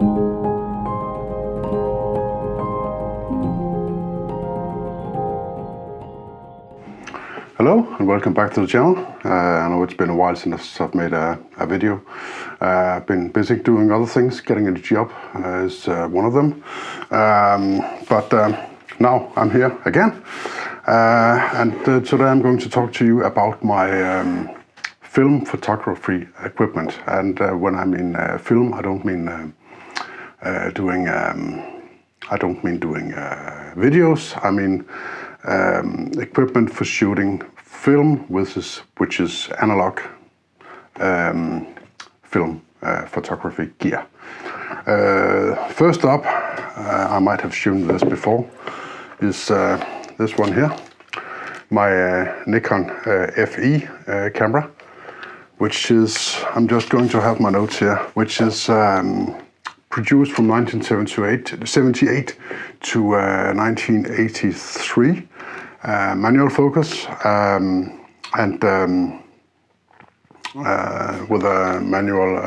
Hello and welcome back to the channel. I know it's been a while since I've made a video. I've been busy doing other things. Getting a job is one of them. But now I'm here again. Today I'm going to talk to you about my film photography equipment. And when I mean film, I don't mean doing videos. I mean equipment for shooting film, which is analog film photography gear. First up, I might have shown this before, is this one here, my Nikon Fe camera, which is, I'm just going to have my notes here, which is produced from 1978 to 1983. Manual focus with a manual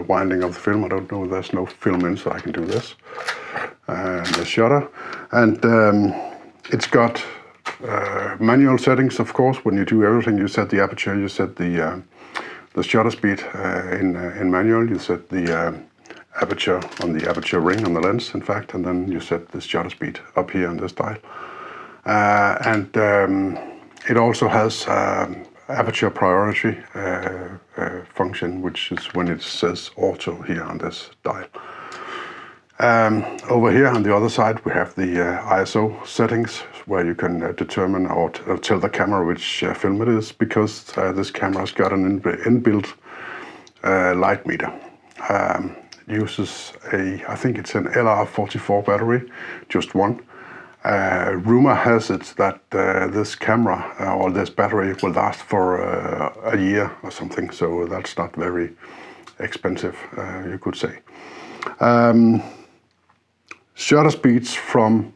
winding of the film. I don't know, there's no film in, so I can do this. The shutter, and it's got manual settings. Of course, when you do everything, you set the aperture, you set the shutter speed in manual, you set the aperture on the aperture ring on the lens, in fact, and then you set the shutter speed up here on this dial. It also has Aperture Priority function, which is when it says auto here on this dial. Over here on the other side we have the ISO settings, where you can determine or tell the camera which film it is, because this camera's got an inbuilt light meter. Uses I think it's an LR44 battery, just one. Rumor has it that this camera or this battery will last for a year or something, so that's not very expensive, you could say. Shutter speeds from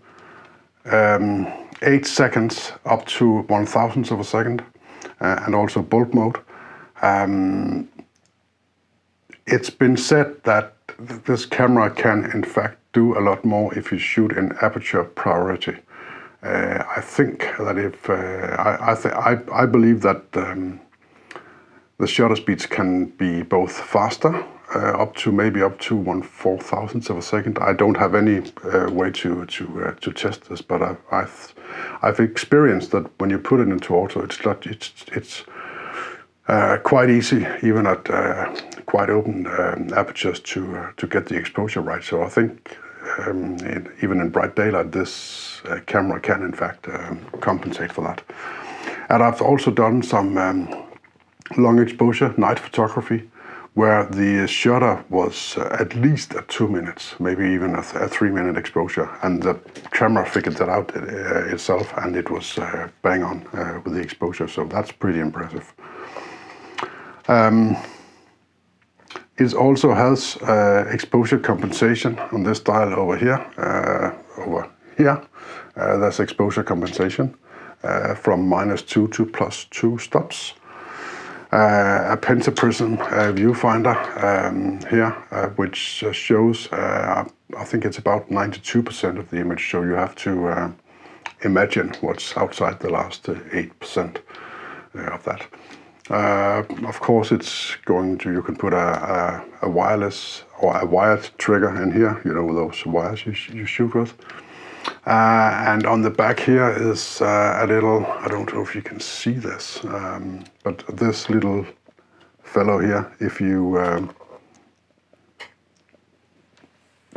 8 seconds up to 1/1000th of a second, and also bulk mode. It's been said that this camera can in fact do a lot more if you shoot in Aperture Priority. I think that if I believe that the shutter speeds can be both faster, maybe up to 1/4000th of a second. I don't have any way to test this, but I've experienced that when you put it into auto, it's quite easy, even at quite open apertures, to get the exposure right. So I think even in bright daylight, this camera can in fact compensate for that. And I've also done some long exposure night photography, where the shutter was at least at 2 minutes, maybe even a 3-minute exposure, and the camera figured that out itself, and it was bang on with the exposure. So that's pretty impressive. It also has exposure compensation on this dial over here. There's exposure compensation from -2 to +2 stops. A pentaprism viewfinder here, which shows, I think it's about 92% of the image, so you have to imagine what's outside the last 8% of that. Of course, it's going to, you can put a wireless or a wired trigger in here, you know, those wires you shoot with. And on the back here is a little, I don't know if you can see this, but this little fellow here, if you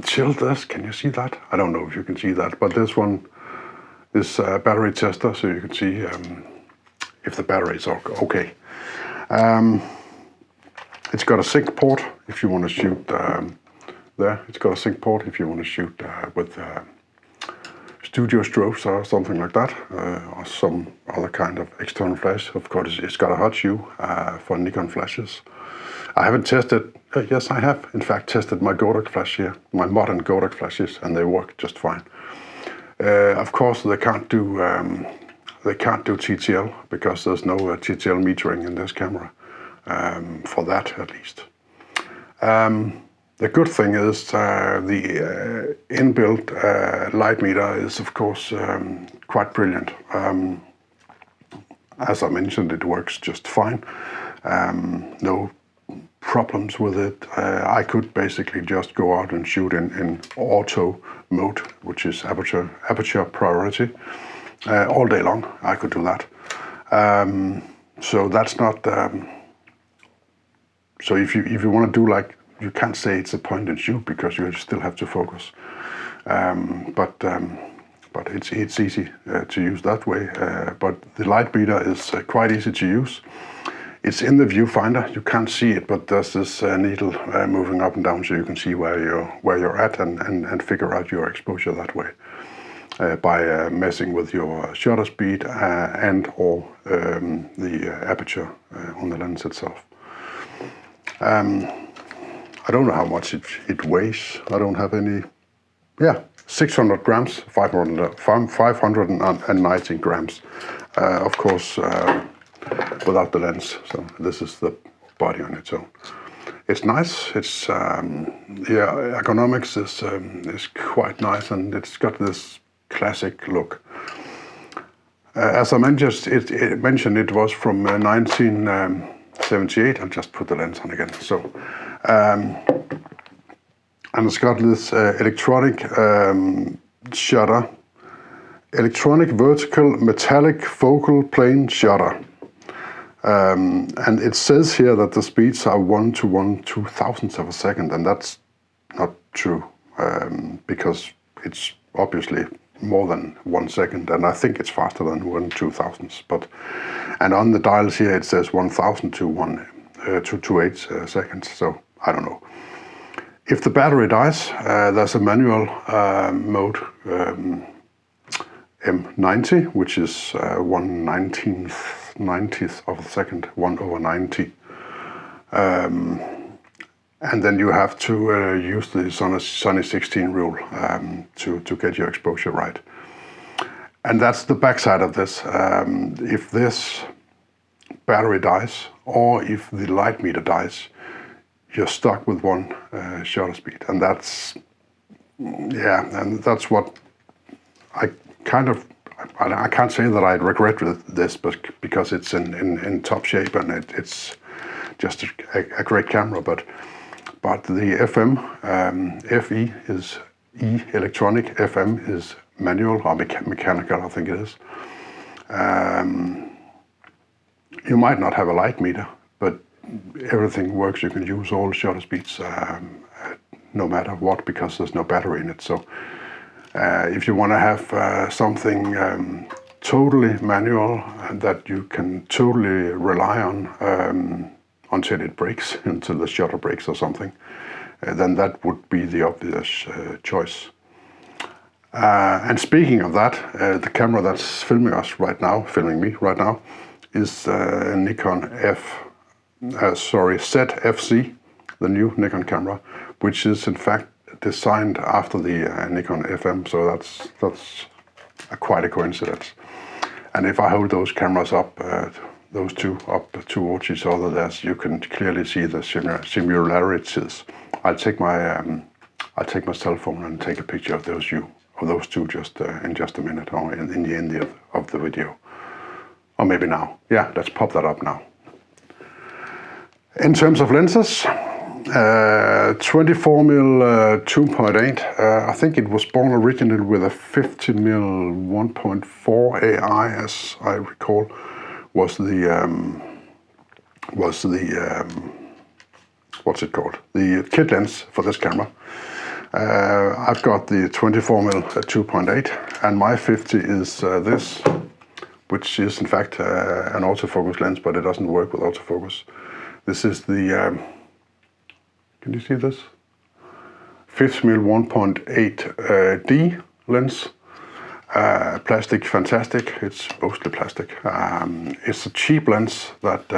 tilt this, can you see that? I don't know if you can see that, but this one is a battery tester, so you can see if the battery is okay. It's got a sync port if you want to shoot there. It's got a sync port if you want to shoot with studio strobes or something like that, or some other kind of external flash. Of course, it's got a hot shoe for Nikon flashes. I haven't tested, yes I have in fact tested my Godox flash here, my modern Godox flashes, and they work just fine. Of course they can't do TTL, because there's no TTL metering in this camera, for that at least. The good thing is the inbuilt light meter is, of course, quite brilliant. As I mentioned, it works just fine. No problems with it. I could basically just go out and shoot in auto mode, which is aperture priority, all day long. I could do that. So that's not. So if you want to do like, you can't say it's a point and shoot because you still have to focus. But it's easy to use that way. But the light meter is quite easy to use. It's in the viewfinder. You can't see it, but there's this needle moving up and down, so you can see where you're at and figure out your exposure that way by messing with your shutter speed and or the aperture on the lens itself. I don't know how much it weighs. I don't have any. Yeah, 600 grams, 590 grams. Of course, without the lens. So this is the body on its own. It's nice. It's yeah, ergonomics is quite nice, and it's got this classic look. As I mentioned, it was from 1978. I'll just put the lens on again. So. And it's got this electronic shutter, electronic vertical metallic focal plane shutter. And it says here that the speeds are 1 to 1/2000th of a second, and that's not true because it's obviously more than 1 second, and I think it's faster than 1/2000th. And on the dials here it says 1000 to 28 seconds. So I don't know. If the battery dies, there's a manual mode, M90, which is 1/90th of a second, 1/90. And then you have to use the Sunny 16 rule to get your exposure right. And that's the backside of this. If this battery dies, or if the light meter dies, you're stuck with one shutter speed, and that's, yeah, and that's what I can't say that I regret with this, but because it's in top shape and it's just a great camera. But the FM, FE is electronic, FM is manual or mechanical, I think it is. You might not have a light meter, but everything works. You can use all shutter speeds no matter what, because there's no battery in it. So if you want to have something totally manual that you can totally rely on until it breaks, until the shutter breaks or something, then that would be the obvious choice. And speaking of that, the camera that's filming me right now, is Nikon Z Fc, the new Nikon camera, which is in fact designed after the Nikon FM. So that's quite a coincidence. And if I hold those cameras up, those two up towards each other, you can clearly see the similarities. I'll take my cell phone and take a picture of those two just in just a minute, or in the end of the video, or maybe now. Yeah, let's pop that up now. In terms of lenses, 24mm 2.8. I think it was born originally with a 50mm 1.4 AI, as I recall, was the what's it called? The kit lens for this camera. I've got the 24mm 2.8, and my 50 is this, which is in fact an autofocus lens, but it doesn't work with autofocus. This is the, can you see this? 50mm 1.8 D lens. Plastic, fantastic. It's mostly plastic. It's a cheap lens that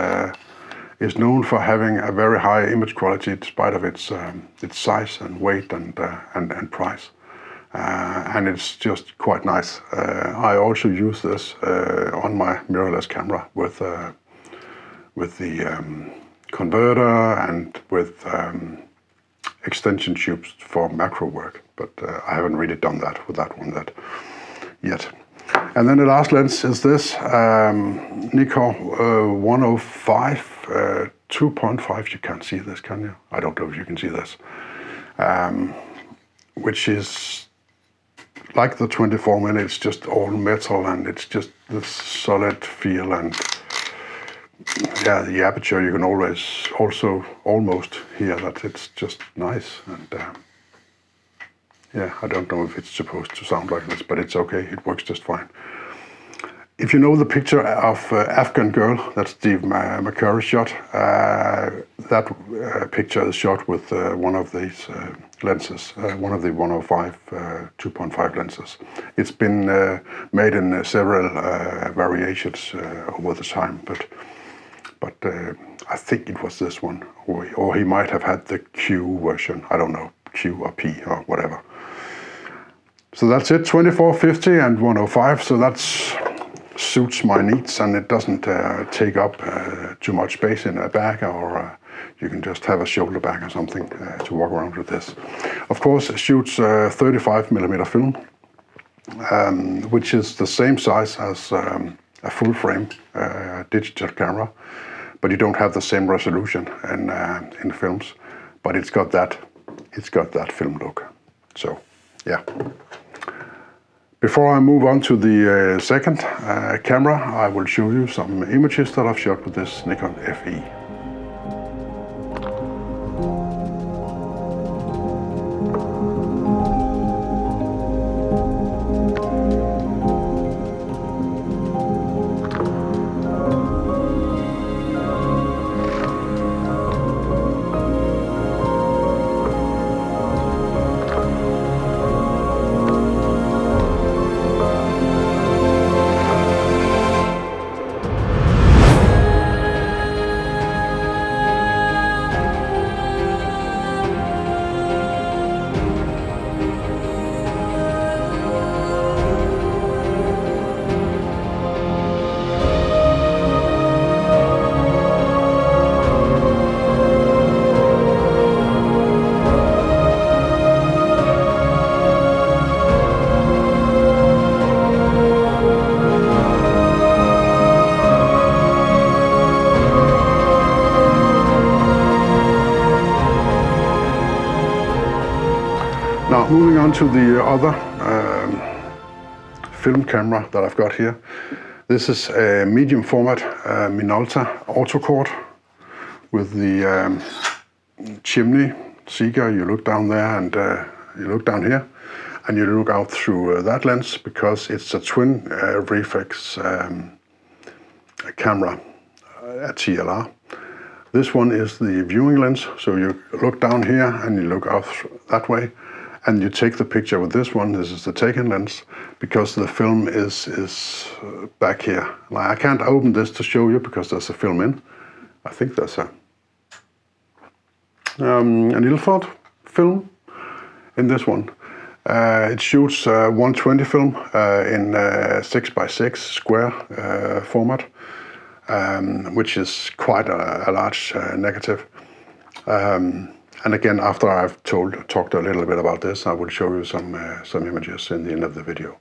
is known for having a very high image quality, despite of its size and weight and price. And it's just quite nice. I also use this on my mirrorless camera with the converter and with extension tubes for macro work, but I haven't really done that with that one yet. And then the last lens is this Nikon 105 2.5. You can't see this, can you? I don't know if you can see this. Which is like the 24mm, it's just all metal and it's just this solid feel, and yeah, the aperture you can also almost hear that it's just nice, and yeah, I don't know if it's supposed to sound like this, but it's okay, it works just fine. If you know the picture of Afghan girl that Steve McCurry shot, that picture is shot with one of these lenses, one of the 105 2.5 lenses. It's been made in several variations over the time, but I think it was this one, or he might have had the Q version. I don't know, Q or P or whatever. So that's it, 24-50 and 105. So that's suits my needs, and it doesn't take up too much space in a bag, or you can just have a shoulder bag or something to walk around with this. Of course, it shoots 35mm film, which is the same size as a full frame digital camera, but you don't have the same resolution in the films. But it's got that film look. So yeah. Before I move on to the second camera, I will show you some images that I've shot with this Nikon Fe. Now, moving on to the other film camera that I've got here. This is a medium format Minolta Autocord with the chimney seeker. You look down there and you look down here and you look out through that lens, because it's a twin reflex camera, a TLR. This one is the viewing lens, so you look down here and you look out that way, and you take the picture with this one. This is the taken lens, because the film is back here. Now, I can't open this to show you because there's a film in. I think there's a Ilford film in this one. It shoots 120 film in 6x6 square format, which is quite a large negative. And again, after I've talked a little bit about this, I will show you some images in the end of the video.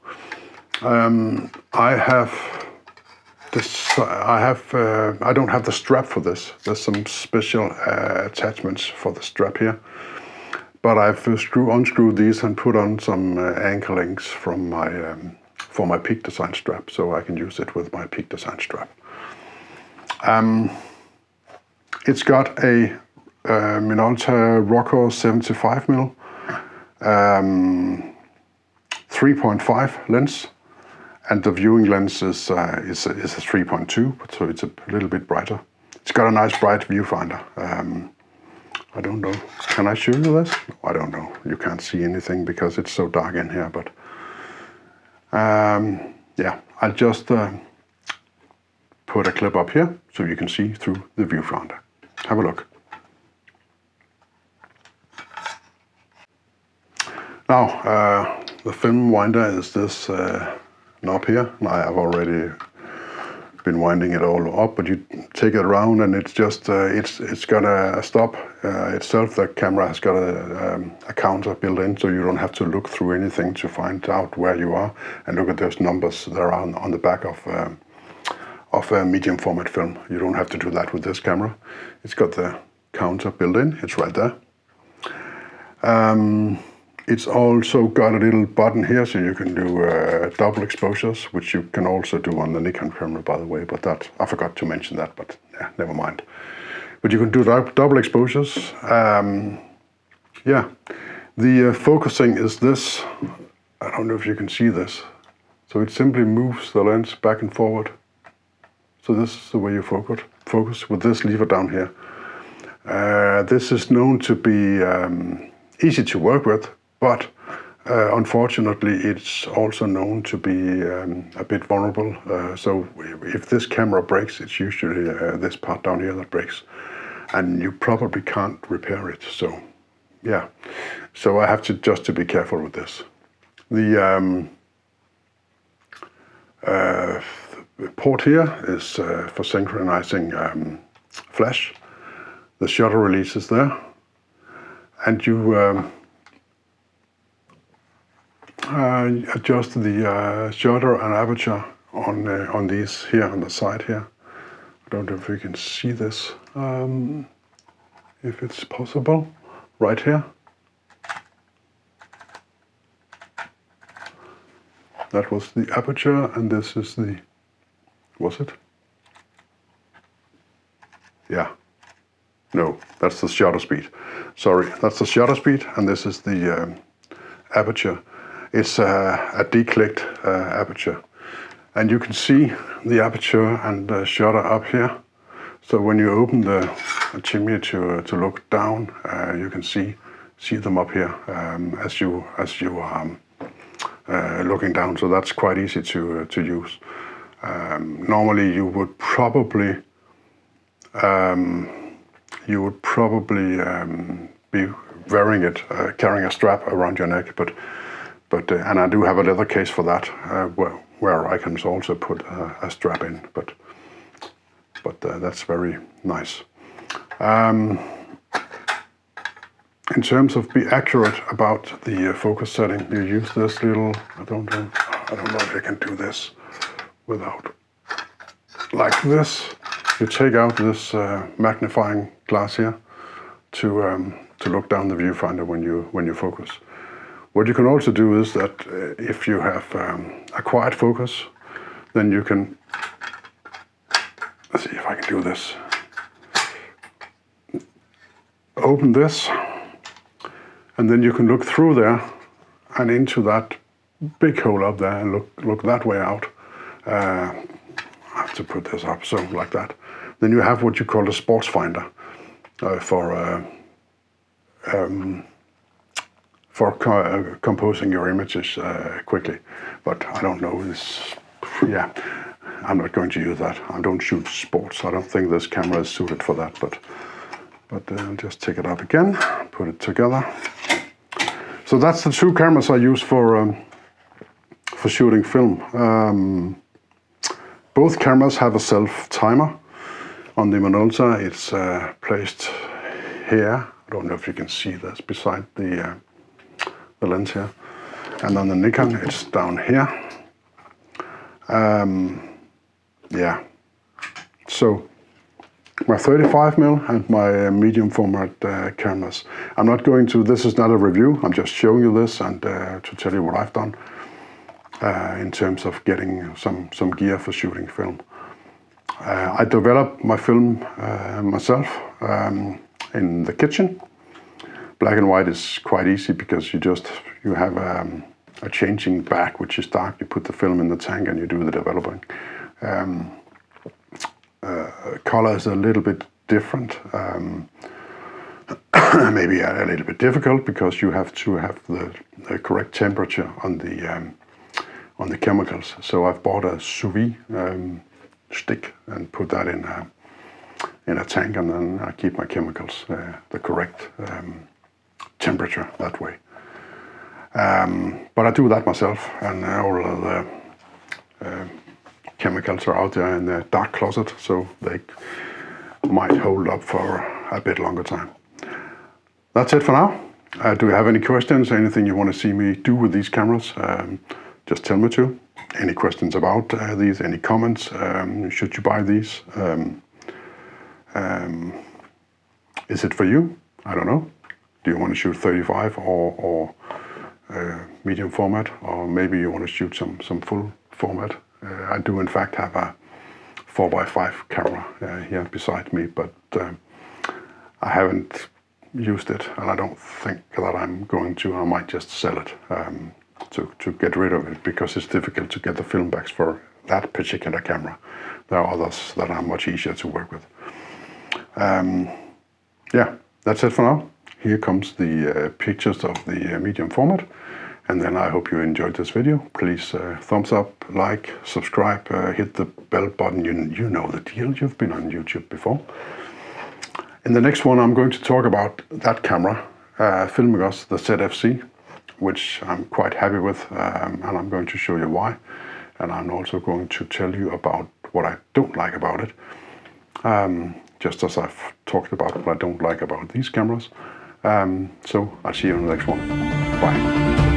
I don't have the strap for this. There's some special attachments for the strap here, but I've unscrewed these and put on some anchor links from my for my Peak Design strap, so I can use it with my Peak Design strap. It's got a Minolta Rocco 75mm 3.5 lens, and the viewing lens is a 3.2, so it's a little bit brighter. It's got a nice bright viewfinder. I don't know, can I show you this? I don't know, you can't see anything because it's so dark in here, but yeah, I'll just put a clip up here so you can see through the viewfinder. Have a look. Now, the film winder is this knob here. I have already been winding it all up, but you take it around and it's just, it's got a stop itself. The camera has got a counter built in, so you don't have to look through anything to find out where you are. And look at those numbers there on the back of a medium format film. You don't have to do that with this camera. It's got the counter built in, it's right there. It's also got a little button here, so you can do double exposures, which you can also do on the Nikon camera, by the way, but that, I forgot to mention that, but yeah, never mind. But you can do double exposures. Yeah, the focusing is this. I don't know if you can see this. So it simply moves the lens back and forward. So this is the way you focus with this lever down here. This is known to be easy to work with, but unfortunately it's also known to be a bit vulnerable. So if this camera breaks, it's usually this part down here that breaks, and you probably can't repair it. So yeah, so I have to just be careful with this. The port here is for synchronizing flash. The shutter release is there, and you adjust the shutter and aperture on these here on the side here. I don't know if you can see this, if it's possible, right here. That was the aperture, and this is the, was it? Yeah. No, that's the shutter speed. Sorry, that's the shutter speed, and this is the aperture. It's a declicked aperture. And you can see the aperture and the shutter up here. So when you open the chimney to look down, you can see them up here as you are looking down. So that's quite easy to use. Normally you would probably be wearing it, carrying a strap around your neck, but and I do have a leather case for that, where I can also put a strap in, but that's very nice. In terms of be accurate about the focus setting, you use this little, I don't know if I can do this without, like this. You take out this magnifying glass here to look down the viewfinder when you focus. What you can also do is that if you have a quiet focus, then you can, let's see if I can do this. Open this, and then you can look through there and into that big hole up there and look that way out. I have to put this up, so like that. Then you have what you call a sports finder for composing your images quickly. But I don't know this. Yeah, I'm not going to use that. I don't shoot sports. I don't think this camera is suited for that. But I'll just take it up again, put it together. So that's the two cameras I use for shooting film. Both cameras have a self timer. On the Minolta, it's placed here. I don't know if you can see this beside the lens here. And on the Nikon, it's down here. Yeah. So my 35mm and my medium format cameras. I'm not going to, this is not a review, I'm just showing you this and to tell you what I've done in terms of getting some gear for shooting film. I developed my film myself in the kitchen. Black and white is quite easy because you have a changing back which is dark. You put the film in the tank and you do the developing. Color is a little bit different, maybe a little bit difficult because you have to have the correct temperature on the chemicals. So I've bought a sous vide stick and put that in a tank, and then I keep my chemicals the correct temperature that way. But I do that myself, and all of the chemicals are out there in the dark closet, so they might hold up for a bit longer time. That's it for now. Do you have any questions, anything you want to see me do with these cameras? Just tell me to. Any questions about these, any comments? Should you buy these? Is it for you? I don't know. Do you want to shoot 35 or medium format, or maybe you want to shoot some full format? I do in fact have a 4x5 camera here beside me, but I haven't used it, and I don't think that I'm going to. I might just sell it to get rid of it, because it's difficult to get the film backs for that particular camera. There are others that are much easier to work with. Yeah, that's it for now. Here comes the pictures of the medium format, and then I hope you enjoyed this video. Please thumbs up, like, subscribe, hit the bell button. You know the deal. You've been on YouTube before. In the next one, I'm going to talk about that camera, Filmicus, the Z Fc, which I'm quite happy with, and I'm going to show you why. And I'm also going to tell you about what I don't like about it, just as I've talked about what I don't like about these cameras. So I'll see you on the next one. Bye.